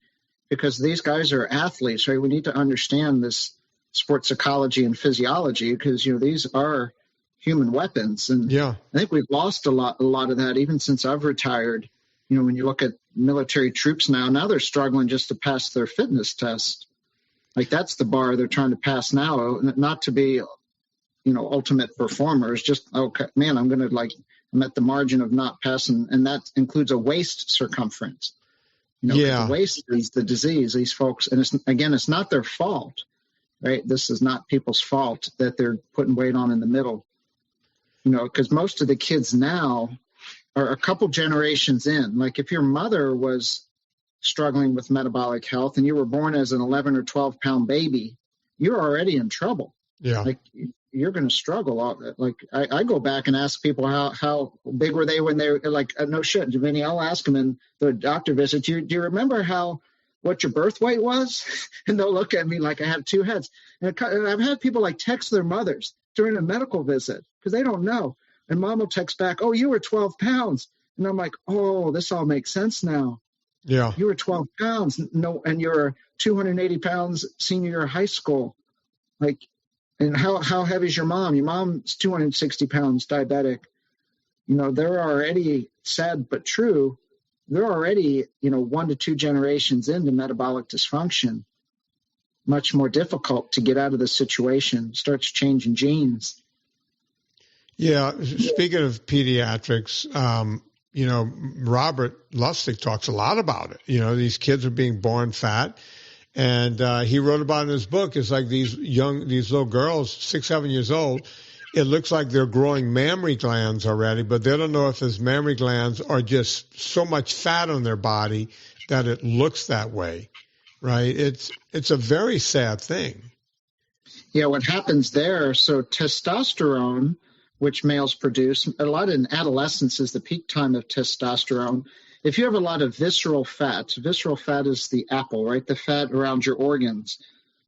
because these guys are athletes, right? We need to understand this sports psychology and physiology because, these are human weapons. And I think we've lost a lot of that even since I've retired. When you look at military troops now they're struggling just to pass their fitness test. That's the bar they're trying to pass now, not to be, ultimate performers, just, okay, man, I'm at the margin of not passing. And that includes a waist circumference. The waist is the disease, these folks. And it's not their fault, right? This is not people's fault that they're putting weight on in the middle. Because most of the kids now are a couple generations in. If your mother was struggling with metabolic health and you were born as an 11 or 12 pound baby, you're already in trouble. Yeah. You're going to struggle. I go back and ask people how big were they when they were no shit, Vinny, I'll ask them in the doctor visit, do you remember what your birth weight was? And they'll look at me like I have 2 heads. And I've had people text their mothers. during a medical visit because they don't know. And mom will text back, oh, you were 12 pounds. And I'm like, oh, this all makes sense now.
Yeah.
You were 12 pounds. No, and you're 280 pounds senior year of high school. Like, and how heavy is your mom? Your mom's 260 pounds, diabetic. They're already, sad but true, they're already, 1 to 2 generations into metabolic dysfunction. Much more difficult to get out of the situation. Starts changing genes.
Yeah. Speaking of pediatrics, Robert Lustig talks a lot about it. These kids are being born fat. And he wrote about in his book, it's like these little girls, 6, 7 years old, it looks like they're growing mammary glands already, but they don't know if his mammary glands are just so much fat on their body that it looks that way, right? It's a very sad thing.
Yeah, what happens there, so testosterone, which males produce, a lot in adolescence is the peak time of testosterone. If you have a lot of visceral fat is the apple, right? The fat around your organs.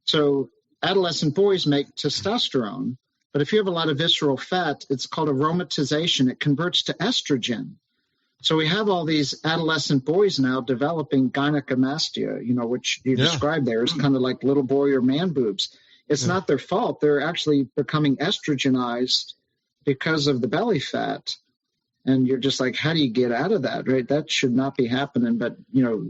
So adolescent boys make testosterone. But if you have a lot of visceral fat, it's called aromatization. It converts to estrogen. So we have all these adolescent boys now developing gynecomastia, which you described there is kind of like little boy or man boobs. It's not their fault. They're actually becoming estrogenized because of the belly fat. And you're just like, how do you get out of that, right? That should not be happening. But,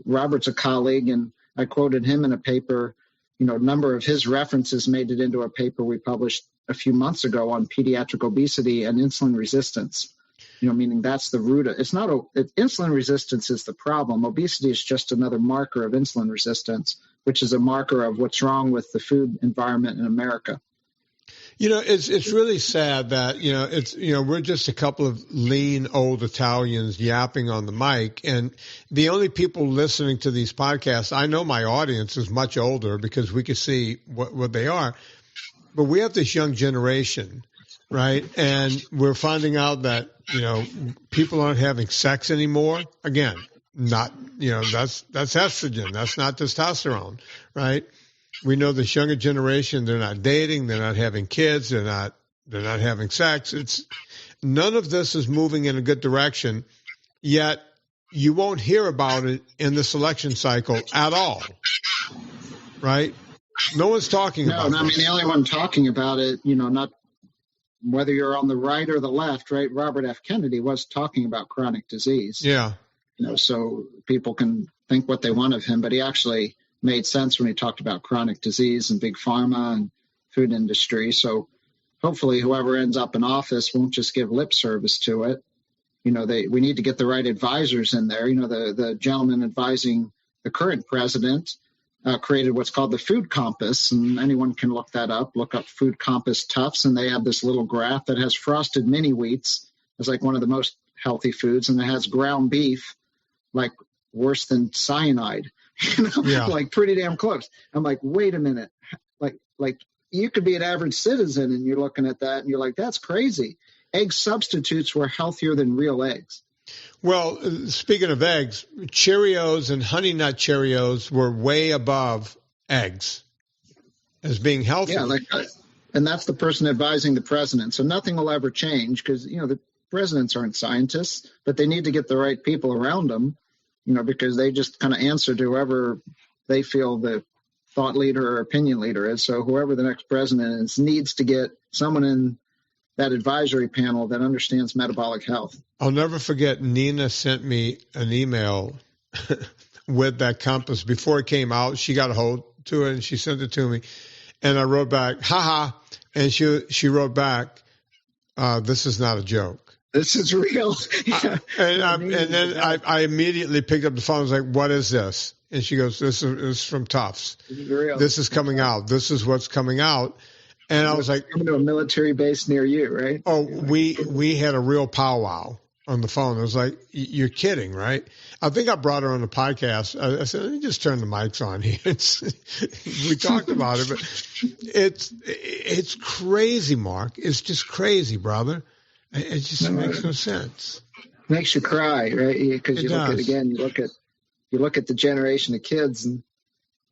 Robert's a colleague, and I quoted him in a paper. A number of his references made it into a paper we published a few months ago on pediatric obesity and insulin resistance, meaning that's the root of it's not insulin resistance is the problem. Obesity is just another marker of insulin resistance, which is a marker of what's wrong with the food environment in America.
It's really sad that, we're just a couple of lean old Italians yapping on the mic. And the only people listening to these podcasts, I know my audience is much older because we can see what they are. But we have this young generation, right? And we're finding out that, people aren't having sex anymore. Again, not, that's estrogen. That's not testosterone, right? We know this younger generation, they're not dating, they're not having kids, they're not having sex. None of this is moving in a good direction, yet you won't hear about it in the selection cycle at all, right? No one's talking about it.
No, I mean, the only one talking about it, not whether you're on the right or the left, right? Robert F. Kennedy was talking about chronic disease.
Yeah.
So people can think what they want of him, but he actually made sense when he talked about chronic disease and big pharma and food industry. So hopefully whoever ends up in office won't just give lip service to it. We need to get the right advisors in there. The gentleman advising the current president created what's called the Food Compass, and anyone can look that up. Look up Food Compass Tufts, and they have this little graph that has frosted mini wheats as like one of the most healthy foods, and it has ground beef like worse than cyanide. Like pretty damn close. I'm like, wait a minute. Like you could be an average citizen and you're looking at that and you're like, that's crazy. Egg substitutes were healthier than real eggs.
Well, speaking of eggs, Cheerios and Honey Nut Cheerios were way above eggs as being healthy.
Yeah, and that's the person advising the president. So nothing will ever change because, the presidents aren't scientists, but they need to get the right people around them. Because they just kind of answer to whoever they feel the thought leader or opinion leader is. So whoever the next president is needs to get someone in that advisory panel that understands metabolic health.
I'll never forget Nina sent me an email with that compass. Before it came out, she got a hold to it and she sent it to me. And I wrote back, haha. And she wrote back, this is not a joke.
This is real.
And then I immediately picked up the phone. I was like, what is this? And she goes, this is from Tufts. This is coming out. This is what's coming out. And I was like,
coming to a military base near you, right?
Oh, we had a real powwow on the phone. I was like, you're kidding, right? I think I brought her on the podcast. I said, let me just turn the mics on here. We talked about it, but it's crazy, Mark. It's just crazy, brother. It just makes no sense.
Makes you cry, right? Because you look at the generation of kids, and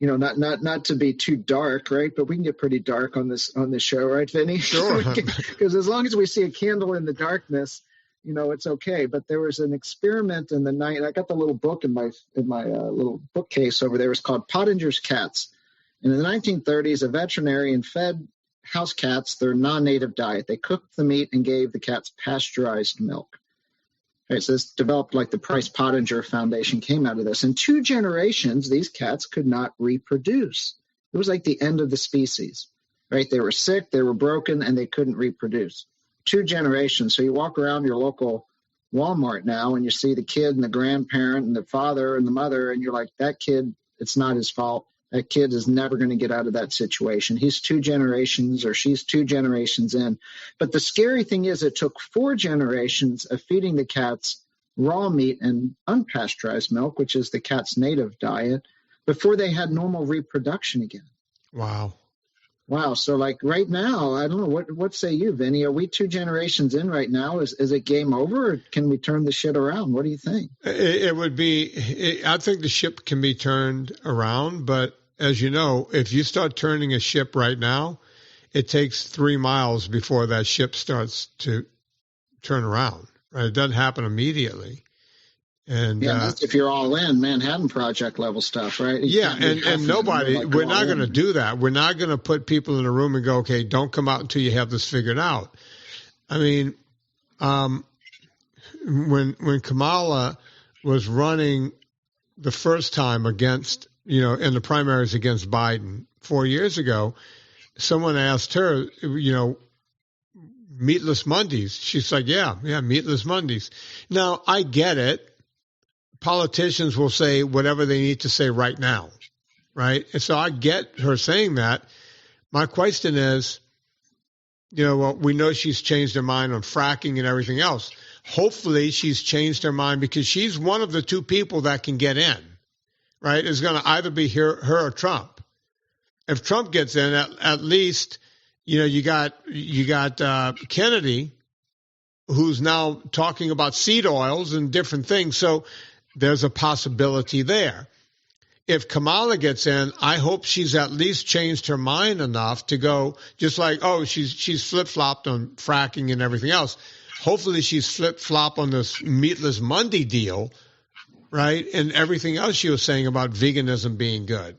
not to be too dark, right? But we can get pretty dark on this show, right, Vinny?
Sure.
Because as long as we see a candle in the darkness, it's okay. But there was an experiment in the night. I got the little book in my little bookcase over there. It's called Pottinger's Cats. And in the 1930s, a veterinarian fed house cats their non-native diet. They cooked the meat and gave the cats pasteurized milk. Right, so this developed like the Price Pottinger Foundation came out of this. In 2 generations, these cats could not reproduce. It was like the end of the species, right? They were sick, they were broken, and they couldn't reproduce. 2 generations. So you walk around your local Walmart now and you see the kid and the grandparent and the father and the mother, and you're like, that kid, it's not his fault. That kid is never going to get out of that situation. He's 2 generations or she's 2 generations in. But the scary thing is it took 4 generations of feeding the cats raw meat and unpasteurized milk, which is the cat's native diet, before they had normal reproduction again.
Wow.
So like right now, I don't know, what say you, Vinny? Are we 2 generations in right now? Is it game over, or can we turn the shit around? What do you think?
It would be, I think the ship can be turned around, but as you know, if you start turning a ship right now, it takes 3 miles before that ship starts to turn around, right? It doesn't happen immediately. And
that's if you're all in Manhattan Project level stuff, right?
And nobody, we're not going to do that. We're not going to put people in a room and go, okay, don't come out until you have this figured out. I mean, when Kamala was running the first time against, in the primaries against Biden 4 years ago, someone asked her, meatless Mondays. She's like, yeah, meatless Mondays. Now, I get it. Politicians will say whatever they need to say right now, right? And so I get her saying that. My question is, we know she's changed her mind on fracking and everything else. Hopefully she's changed her mind because she's one of the 2 people that can get in, right? It's going to either be her or Trump. If Trump gets in, at least, you got Kennedy, who's now talking about seed oils and different things. So there's a possibility there. If Kamala gets in, I hope she's at least changed her mind enough to go, just like, she's flip-flopped on fracking and everything else. Hopefully she's flip-flop on this meatless Monday deal, right? And everything else she was saying about veganism being good,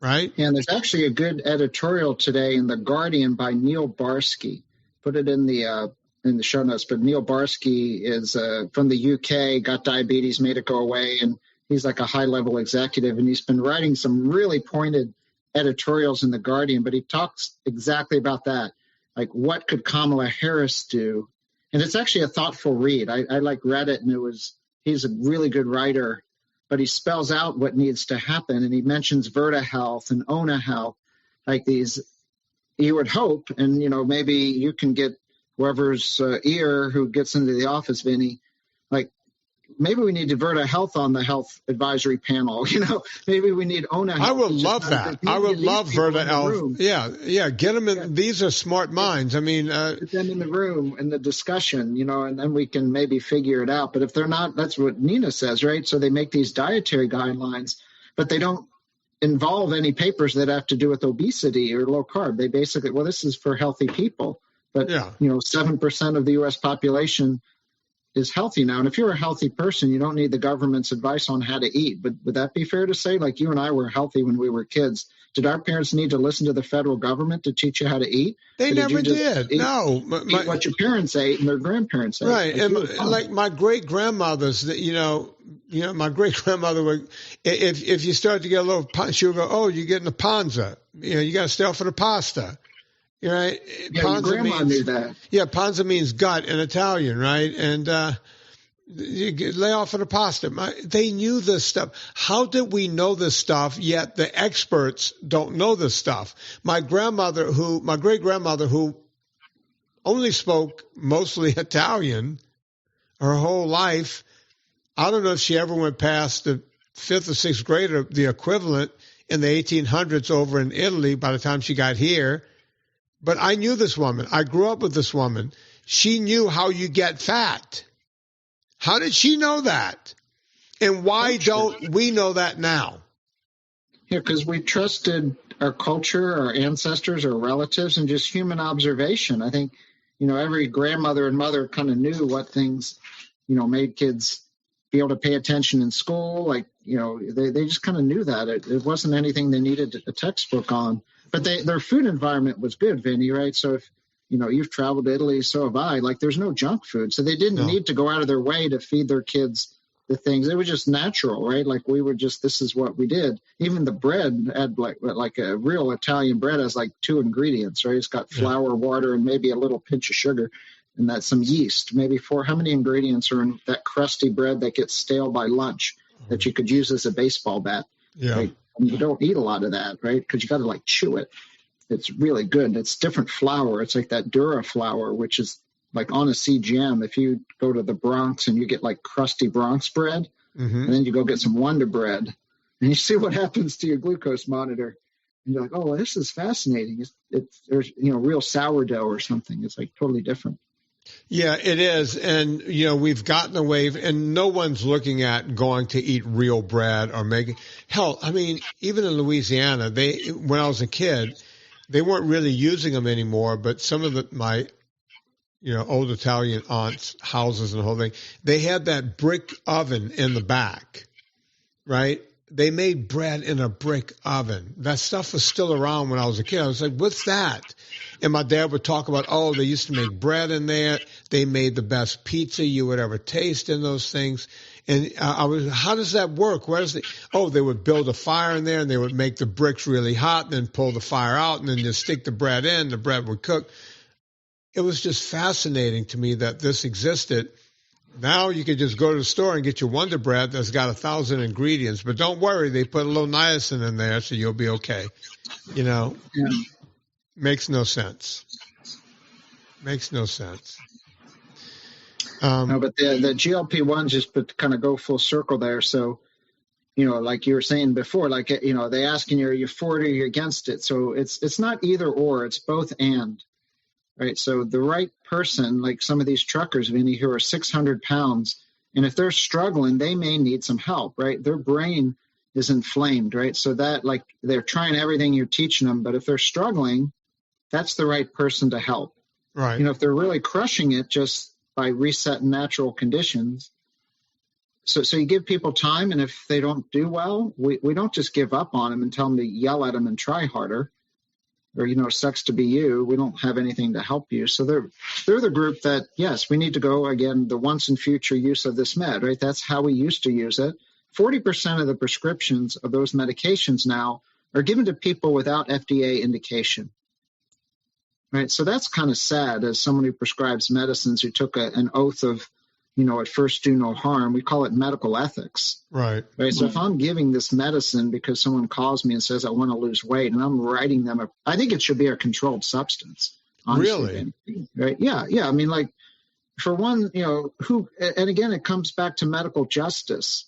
right?
And there's actually a good editorial today in The Guardian by Neil Barsky. Put it in the show notes, but Neil Barsky is from the UK, got diabetes, made it go away, and he's like a high-level executive, and he's been writing some really pointed editorials in The Guardian, but he talks exactly about that, like what could Kamala Harris do? And it's actually a thoughtful read. I read it, and he's a really good writer, but he spells out what needs to happen, and he mentions Virta Health and Ona Health, like these, you would hope, and maybe you can get whoever's ear who gets into the office, Vinny, like maybe we need Virta Health on the health advisory panel. Maybe we need Ona Health.
I would love that. I would love Virta Health. Yeah. Get them in. Yeah. These are smart minds. I mean,
get them in the room in the discussion, and then we can maybe figure it out. But if they're not, that's what Nina says, right? So they make these dietary guidelines, but they don't involve any papers that have to do with obesity or low carb. They basically, this is for healthy people. But, 7% of the U.S. population is healthy now. And if you're a healthy person, you don't need the government's advice on how to eat. But would that be fair to say? Like you and I were healthy when we were kids. Did our parents need to listen to the federal government to teach you how to eat?
They never did. No.
Eat what your parents ate and their grandparents ate.
Right. Like my great-grandmothers, my great-grandmother would, if you start to get a little, she would go, you're getting a panza. You got to stay off for the pasta. Right?
Yeah, panza your grandma knew that.
Yeah, panza means gut in Italian, right? And you lay off of the pasta. They knew this stuff. How did we know this stuff, yet the experts don't know this stuff? My great-grandmother, who only spoke mostly Italian her whole life, I don't know if she ever went past the 5th or 6th grade, or the equivalent in the 1800s over in Italy by the time she got here. But I knew this woman. I grew up with this woman. She knew how you get fat. How did she know that? And why don't we know that now?
Yeah, because we trusted our culture, our ancestors, our relatives, and just human observation. I think, every grandmother and mother kind of knew what things, made kids be able to pay attention in school. Like, they just kind of knew that. It wasn't anything they needed a textbook on. But their food environment was good, Vinny, right? So if, you've traveled to Italy, so have I. Like, there's no junk food. So they didn't need to go out of their way to feed their kids the things. It was just natural, right? Like this is what we did. Even the bread had like a real Italian bread has like 2 ingredients, right? It's got flour, water, and maybe a little pinch of sugar, and that's some yeast. Maybe 4. How many ingredients are in that crusty bread that gets stale by lunch that you could use as a baseball bat?
Yeah.
Right? And you don't eat a lot of that, right? Because you got to like chew it. It's really good. It's different flour. It's like that Dura flour, which is like on a CGM. If you go to the Bronx and you get like crusty Bronx bread, and then you go get some Wonder Bread, and you see what happens to your glucose monitor, and you're like, oh, well, this is fascinating. There's real sourdough or something. It's like totally different.
Yeah, it is. And, we've gotten away, and no one's looking at going to eat real bread or making, hell, I mean, even in Louisiana, when I was a kid, they weren't really using them anymore, but some of my old Italian aunts' houses and the whole thing, they had that brick oven in the back, right? They made bread in a brick oven. That stuff was still around when I was a kid. I was like, what's that? And my dad would talk about, they used to make bread in there. They made the best pizza you would ever taste in those things. And how does that work? They would build a fire in there, and they would make the bricks really hot, and then pull the fire out, and then just stick the bread in. The bread would cook. It was just fascinating to me that this existed. Now you could just go to the store and get your Wonder Bread that's got 1,000 ingredients. But don't worry, they put a little niacin in there, so you'll be okay. Makes no sense. Makes no sense.
No, but the GLP-1s just kind of go full circle there. So, like you were saying before, like, they asking you, are you for it or you're against it? So it's not either or, it's both and. Right. So the right person, like some of these truckers, Vinny, who are 600 pounds, and if they're struggling, they may need some help. Right. Their brain is inflamed. Right. So that like they're trying everything you're teaching them. But if they're struggling, that's the right person to help.
Right.
If they're really crushing it just by resetting natural conditions. So you give people time. And if they don't do well, we don't just give up on them and tell them to yell at them and try harder. Or, sucks to be you. We don't have anything to help you. So they're the group that, yes, we need to go, again, the once and future use of this med, right? That's how we used to use it. 40% of the prescriptions of those medications now are given to people without FDA indication, right? So that's kind of sad as someone who prescribes medicines who took an oath of, at first do no harm. We call it medical ethics.
Right.
So if I'm giving this medicine because someone calls me and says, I want to lose weight, and I'm writing them, I think it should be a controlled substance. Honestly.
Really?
Right. Yeah. Yeah. I mean, like, for one, and again, it comes back to medical justice.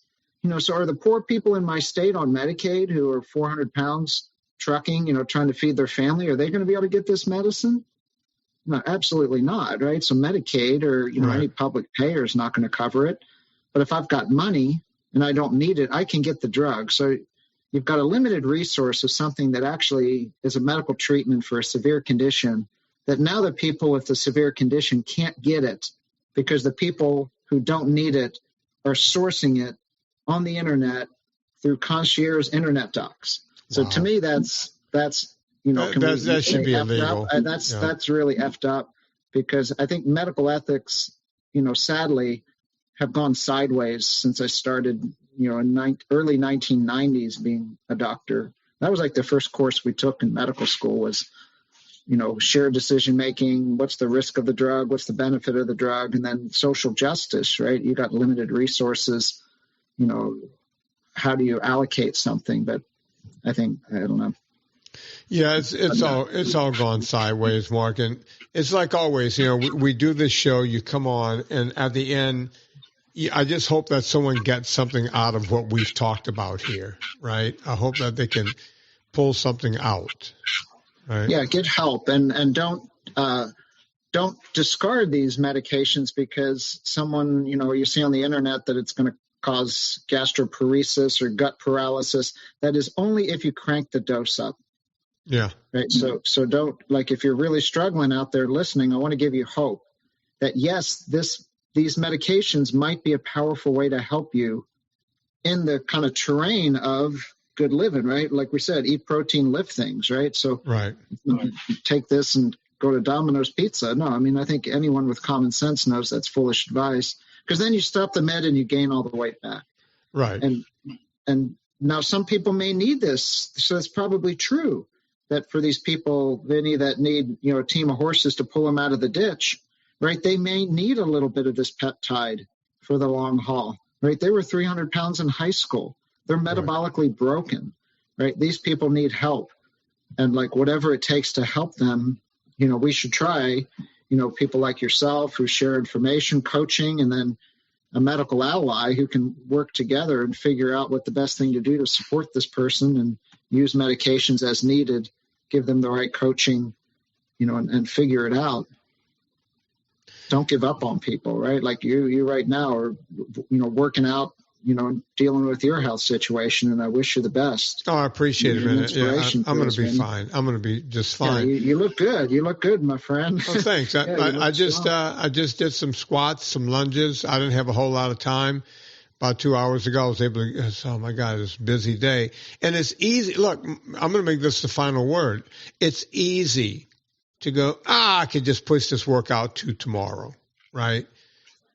So are the poor people in my state on Medicaid who are 400 pounds trucking, trying to feed their family, are they going to be able to get this medicine? No, absolutely not, right? So Medicaid or, any public payer is not going to cover it. But if I've got money and I don't need it, I can get the drug. So you've got a limited resource of something that actually is a medical treatment for a severe condition, that now the people with the severe condition can't get it because the people who don't need it are sourcing it on the internet through concierge internet docs. So to me, that's
that should be illegal.
That's really effed up, because I think medical ethics, sadly, have gone sideways since I started, in early 1990s being a doctor. That was like the first course we took in medical school was, shared decision making. What's the risk of the drug? What's the benefit of the drug? And then social justice, right? You got limited resources. How do you allocate something? But I don't know.
Yeah, it's all gone sideways, Mark, and it's like always. We do this show. You come on, and at the end, I just hope that someone gets something out of what we've talked about here, right? I hope that they can pull something out, right?
Yeah, get help, and don't discard these medications because someone you see on the internet that it's going to cause gastroparesis or gut paralysis. That is only if you crank the dose up.
Yeah.
Right. So don't, like, if you're really struggling out there listening, I want to give you hope that yes, these medications might be a powerful way to help you in the kind of terrain of good living, right? Like we said, eat protein, lift things, right? So
right.
Take this and go to Domino's Pizza. No, I mean, I think anyone with common sense knows that's foolish advice, because then you stop the med and you gain all the weight back.
Right.
And now some people may need this. So it's probably true that for these people, Vinny, that need, a team of horses to pull them out of the ditch, right? They may need a little bit of this peptide for the long haul, right? They were 300 pounds in high school. They're metabolically broken, right? These people need help. And like whatever it takes to help them, we should try, people like yourself who share information, coaching, and then a medical ally who can work together and figure out what the best thing to do to support this person and use medications as needed, give them the right coaching, and figure it out. Don't give up on people, right? Like you right now are, working out, dealing with your health situation, and I wish you the best.
Oh, I appreciate it, man. Yeah, I'm going to be fine. I'm going to be just fine.
Yeah, you look good. You look good, my friend.
Oh, thanks. I just did some squats, some lunges. I didn't have a whole lot of time. About 2 hours ago, I was able to, oh my God, it's a busy day. And it's easy. Look, I'm going to make this the final word. It's easy to go, I could just push this workout to tomorrow, right?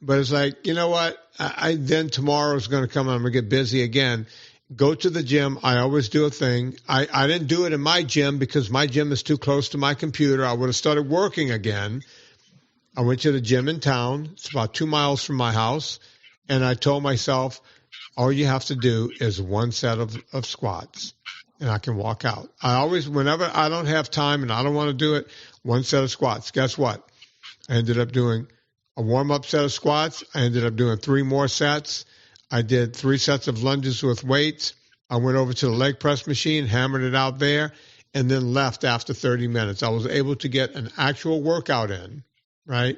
But it's like, you know what? Then tomorrow is going to come and I'm going to get busy again. Go to the gym. I always do a thing. I didn't do it in my gym because my gym is too close to my computer. I would have started working again. I went to the gym in town. It's about 2 miles from my house. And I told myself, all you have to do is one set of squats and I can walk out. I always, whenever I don't have time and I don't want to do it, one set of squats. Guess what? I ended up doing a warm-up set of squats. I ended up doing 3 more sets. I did 3 sets of lunges with weights. I went over to the leg press machine, hammered it out there, and then left after 30 minutes. I was able to get an actual workout in, right?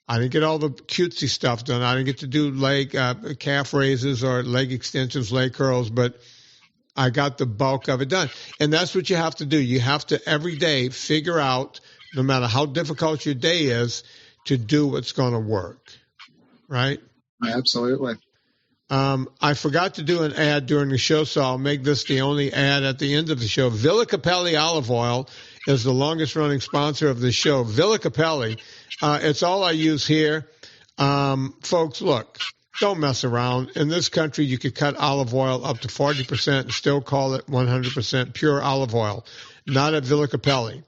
I didn't get all the cutesy stuff done. I didn't get to do leg calf raises or leg extensions, leg curls, but I got the bulk of it done. And that's what you have to do. You have to every day figure out, no matter how difficult your day is, to do what's going to work, right?
Absolutely.
I forgot to do an ad during the show, so I'll make this the only ad at the end of the show. Villa Capelli Olive Oil is the longest-running sponsor of the show. Villa Capelli, it's all I use here. Folks, look, don't mess around. In this country, you could cut olive oil up to 40% and still call it 100% pure olive oil. Not at Villa Capelli.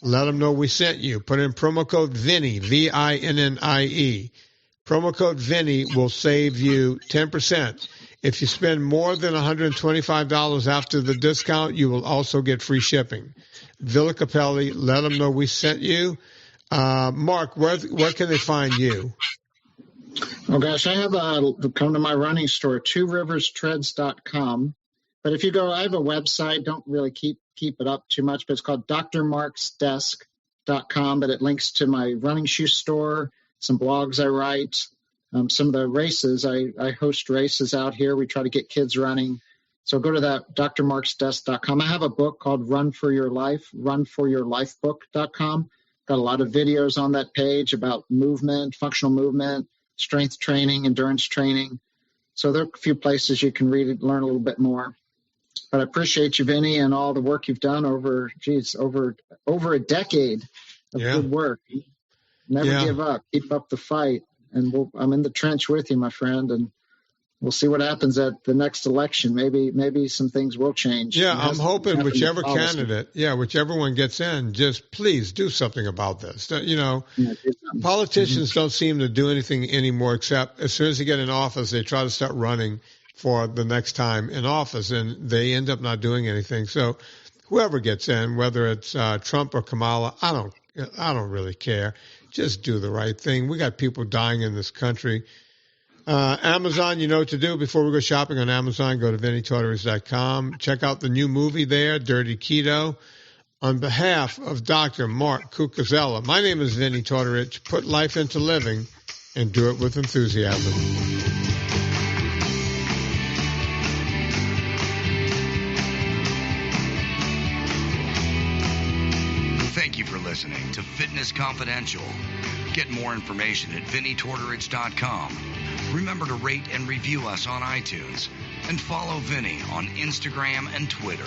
Let them know we sent you. Put in promo code Vinnie, VINNIE. Promo code Vinnie will save you 10%. If you spend more than $125 after the discount, you will also get free shipping. Villa Capelli, let them know we sent you. Mark, where can they find you?
Oh, gosh, I have come to my running store, tworiverstreads.com. But if you go, I have a website, don't really keep it up too much, but it's called drmarksdesk.com, but it links to my running shoe store, some blogs I write, some of the races. I host races out here. We try to get kids running. So go to that, drmarksdesk.com. I have a book called Run for Your Life, runforyourlifebook.com. Got a lot of videos on that page about movement, functional movement, strength training, endurance training. So there are a few places you can read it, learn a little bit more. But I appreciate you, Vinny, and all the work you've done over a decade of good work. Never give up. Keep up the fight. And I'm in the trench with you, my friend, and we'll see what happens at the next election. Maybe some things will change.
Yeah, I'm hoping whichever candidate, whichever one gets in, just please do something about this. Politicians don't seem to do anything anymore except as soon as they get in office, they try to start running for the next time in office, and they end up not doing anything. So whoever gets in, whether it's Trump or Kamala, I don't really care. Just do the right thing. We got people dying in this country. Amazon, you know what to do. Before we go shopping on Amazon, go to VinnieTortorich.com. Check out the new movie there, Dirty Keto. On behalf of Dr. Mark Cucuzzella, my name is Vinnie Tortorich. Put life into living and do it with enthusiasm.
listening to Fitness Confidential. Get more information at VinnyTortorich.com. Remember to rate and review us on iTunes and follow Vinny on Instagram and Twitter.